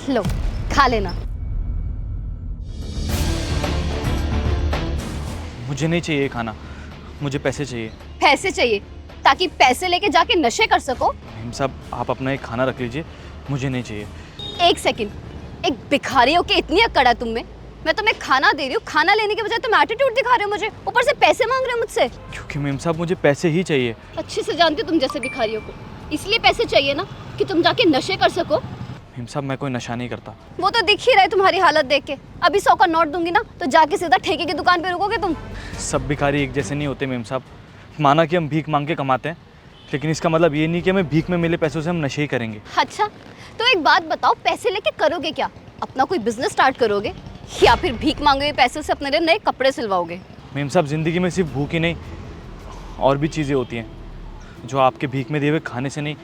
लो खा लेना। मुझे नहीं चाहिए खाना, मुझे पैसे चाहिए। पैसे चाहिए ताकि पैसे लेके जाके नशे कर सको? मेम साहब आप अपना एक खाना रख लीजिए, मुझे नहीं चाहिए। एक सेकंड, एक भिखारी हो के इतनी अकड़ है तुम में? मैं तुम्हें खाना दे रही हूँ, खाना लेने के बजाय तुम एटीट्यूड दिखा रहे हो मुझे, ऊपर से पैसे मांग रहे हो मुझसे। क्योंकि मेम साहब मुझे पैसे ही चाहिए। अच्छे से जानती हो तुम जैसे भिखारियों को, इसलिए पैसे चाहिए ना कि तुम जाके नशे कर सको। मेम साहब मैं कोई नशा नहीं करता। वो तो दिख ही रहा है तुम्हारी हालत देख के। अभी 100 का नोट दूंगी ना तो जाके सीधा ठेके की दुकान पे रुकोगे तुम। सब भिखारी एक जैसे नहीं होते मेम साहब। माना कि हम भीख मांग के कमाते हैं, लेकिन इसका मतलब ये नहीं कि हमें भीख में मिले पैसों से हम नशे ही करेंगे। अच्छा तो एक बात बताओ, पैसे लेके करोगे क्या? अपना कोई बिजनेस स्टार्ट करोगे या फिर भीख मांगे हुए पैसों से अपने लिए नए कपड़े सिलवाओगे? मेम साहब ज़िंदगी में सिर्फ भूख ही नहीं, और भी चीज़ें होती हैं जो आपके भीख में दिए हुए खाने से नहीं,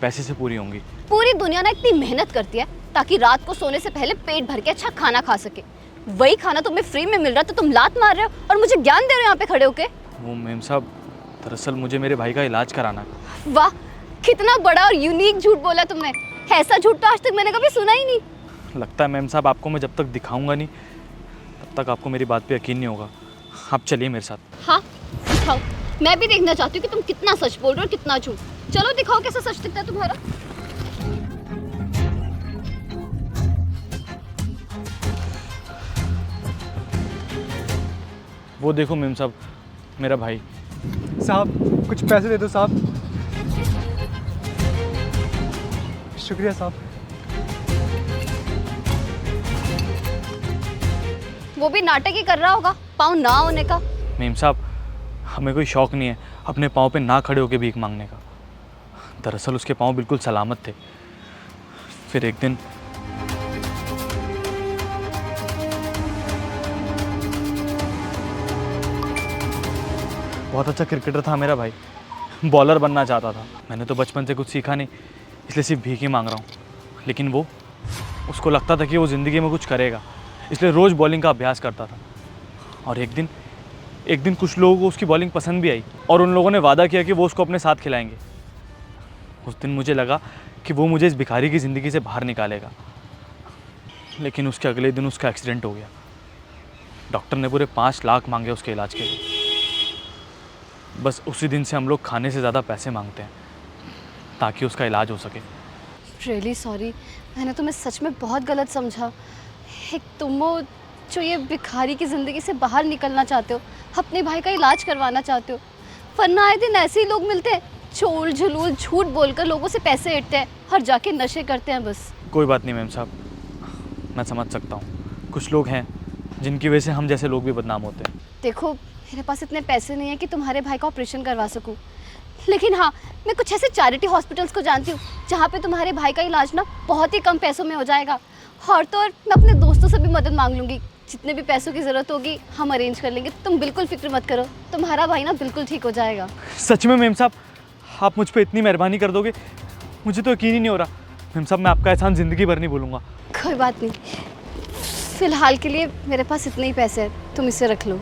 पैसे से पूरी होंगी। पूरी दुनिया ना इतनी मेहनत करती है ताकि रात को सोने से पहले पेट भर के अच्छा खाना खा सके। वही खाना तुम्हें फ्री में मिल रहा तो तुम लात मार रहे हो और मुझे ज्ञान दे रहे हो यहाँ पे खड़े होके। वो मेम साहब दरअसल मुझे मेरे भाई का इलाज कराना है। वाह, कितना बड़ा और यूनिक झूठ बोला तुमने। ऐसा झूठ तो आज तक मैंने कभी सुना ही नहीं। लगता है मेम साहब आपको मैं जब तक दिखाऊंगा नहीं तब तक आपको मेरी बात पे यकीन नहीं होगा। आप चलिए मेरे साथ। हाँ दिखाओ, मैं भी देखना चाहती हूँ कि तुम कितना सच बोल रहे हो कितना झूठ। चलो दिखाओ कैसा सच दिखता है तुम्हारा। वो देखो मेम साहब, मेरा भाई। साहब कुछ पैसे दे दो साहब। शुक्रिया साहब। वो भी नाटक ही कर रहा होगा पाँव ना होने का। मेम साहब हमें कोई शौक़ नहीं है अपने पाँव पे ना खड़े होकर भीख मांगने का। दरअसल उसके पाँव बिल्कुल सलामत थे। फिर एक दिन बहुत अच्छा क्रिकेटर था मेरा भाई, बॉलर बनना चाहता था। मैंने तो बचपन से कुछ सीखा नहीं, इसलिए सिर्फ भीख ही मांग रहा हूँ। लेकिन वो उसको लगता था कि वो ज़िंदगी में कुछ करेगा, इसलिए रोज़ बॉलिंग का अभ्यास करता था। और एक दिन कुछ लोगों को उसकी बॉलिंग पसंद भी आई और उन लोगों ने वादा किया कि वो उसको अपने साथ खिलाएंगे। उस दिन मुझे लगा कि वो मुझे इस भिखारी की ज़िंदगी से बाहर निकालेगा, लेकिन उसके अगले दिन उसका एक्सीडेंट हो गया। डॉक्टर ने पूरे 5 लाख मांगे उसके इलाज के लिए। बस उसी दिन से हम लोग खाने से ज़्यादा पैसे मांगते हैं ताकि उसका इलाज हो सके। रियली सॉरी, मैंने तुम्हें सच में बहुत गलत समझा। एक तुम हो जो ये भिखारी की ज़िंदगी से बाहर निकलना चाहते हो, अपने भाई का इलाज करवाना चाहते हो। वरना आए दिन ऐसे ही लोग मिलते हैं, चोल झलूल झूठ बोलकर लोगों से पैसे ऐंठते हैं और जाके नशे करते हैं बस। कोई बात नहीं मैम साहब, मैं समझ सकता हूँ। कुछ लोग हैं जिनकी वजह से हम जैसे लोग भी बदनाम होते हैं। देखो मेरे पास इतने पैसे नहीं है कि तुम्हारे भाई का ऑपरेशन करवा सकूं, लेकिन हाँ मैं कुछ ऐसे चैरिटी हॉस्पिटल्स को जानती हूँ जहाँ पे तुम्हारे भाई का इलाज ना बहुत ही कम पैसों में हो जाएगा। और तो और मैं अपने दोस्तों से भी मदद मांग लूँगी, जितने भी पैसों की ज़रूरत होगी हम अरेंज कर लेंगे। तुम बिल्कुल फिक्र मत करो, तुम्हारा भाई ना बिल्कुल ठीक हो जाएगा। सच में मैम साहब आप मुझ पर इतनी मेहरबानी कर दोगे? मुझे तो यकीन ही नहीं हो रहा। मैम साहब मैं आपका एहसान ज़िंदगी भर नहीं भूलूंगा। कोई बात नहीं, फ़िलहाल के लिए मेरे पास इतने ही पैसे हैं, तुम इसे रख लो।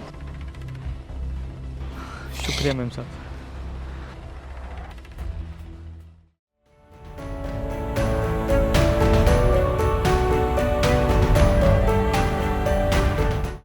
शुक्रिया मैम साहब।